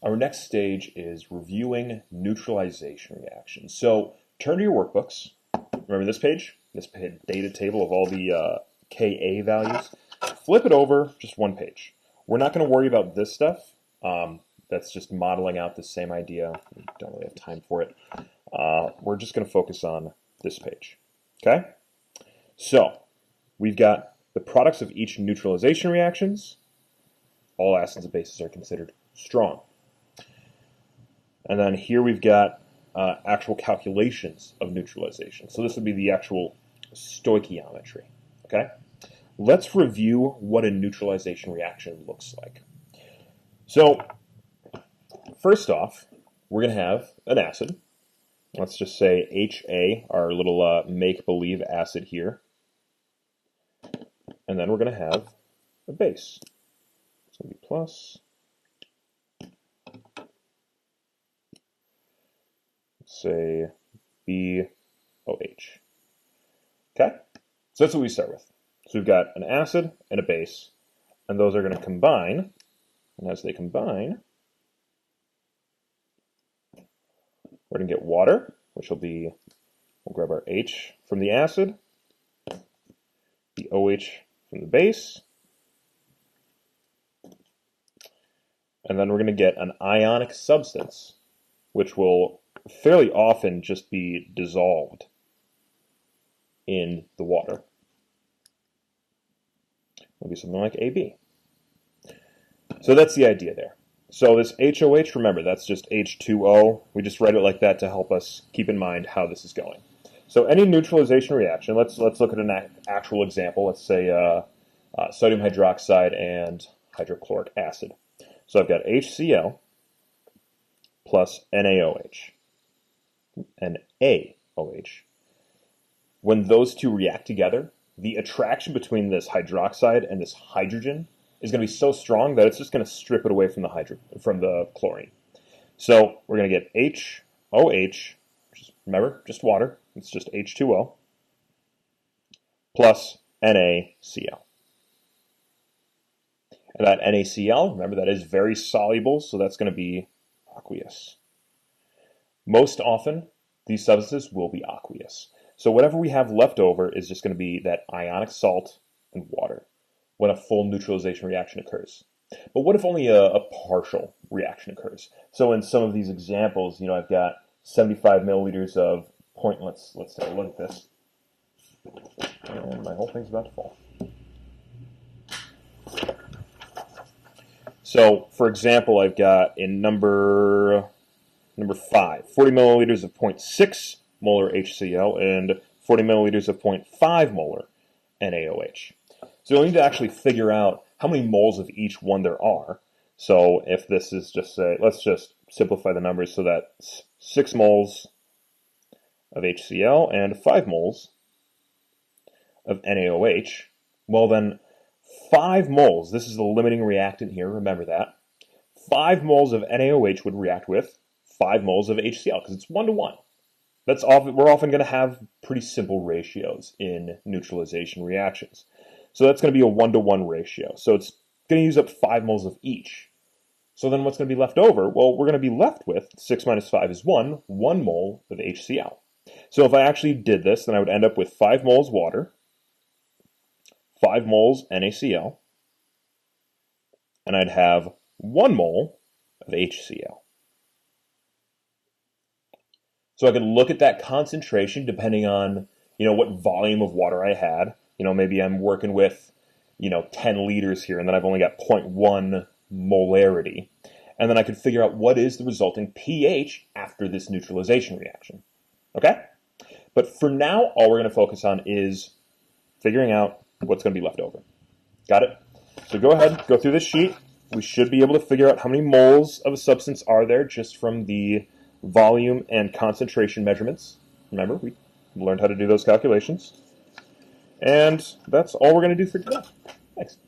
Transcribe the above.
Our next stage is reviewing neutralization reactions. So turn to your workbooks. Remember this page? This data table of all the Ka values. Flip it over just one page. We're not going to worry about this stuff. That's just modeling out the same idea. We don't really have time for it. We're just going to focus on this page. Okay? So we've got the products of each neutralization reactions. All acids and bases are considered strong. And then here we've got actual calculations of neutralization. So this would be the actual stoichiometry. Okay? Let's review what a neutralization reaction looks like. So first off, we're going to have an acid. Let's just say HA, our little make-believe acid here. And then we're going to have a base. It's going to be plus. Let's say BOH. Okay? So that's what we start with. So we've got an acid and a base, and those are going to combine. And as they combine, we're going to get water, which will be, we'll grab our H from the acid, the OH from the base, and then we're going to get an ionic substance, which will fairly often just be dissolved in the water. It'll be something like AB. So that's the idea there. So this HOH, remember, that's just H2O. We just write it like that to help us keep in mind how this is going. So any neutralization reaction, let's look at an actual example. Let's say sodium hydroxide and hydrochloric acid. So I've got HCl plus NaOH. NaOH. When those two react together, the attraction between this hydroxide and this hydrogen is going to be so strong that it's just going to strip it away from the chlorine. So we're going to get HOH, which is, remember, just water. It's just H2O, plus NaCl. And that NaCl, remember, that is very soluble, so that's going to be aqueous. Most often, these substances will be aqueous. So whatever we have left over is just going to be that ionic salt and water when a full neutralization reaction occurs. But what if only a partial reaction occurs? So in some of these examples, I've got 75 milliliters of point. Let's take a look at this. And my whole thing's about to fall. So, for example, I've got in number 5, 40 milliliters of 0.6 molar HCl and 40 milliliters of 0.5 molar NaOH. So you'll need to actually figure out how many moles of each one there are. So if this is just, say, let's just simplify the numbers so that 6 moles of HCl and 5 moles of NaOH, well then 5 moles, this is the limiting reactant here, remember that. 5 moles of NaOH would react with 5 moles of HCl because it's 1 to 1. We're often going to have pretty simple ratios in neutralization reactions. So that's going to be a 1-to-1 ratio. So it's going to use up 5 moles of each. So then what's going to be left over? Well, we're going to be left with 6 minus 5 is 1 mole of HCl. So if I actually did this, then I would end up with 5 moles water, 5 moles NaCl, and I'd have 1 mole of HCl. So I could look at that concentration depending on, what volume of water I had. Maybe I'm working with, 10 liters here, and then I've only got 0.1 molarity. And then I could figure out what is the resulting pH after this neutralization reaction. Okay? But for now, all we're going to focus on is figuring out what's going to be left over. Got it? So go ahead, go through this sheet. We should be able to figure out how many moles of a substance are there just from the volume and concentration measurements. Remember, we learned how to do those calculations. And that's all we're going to do for today. Thanks.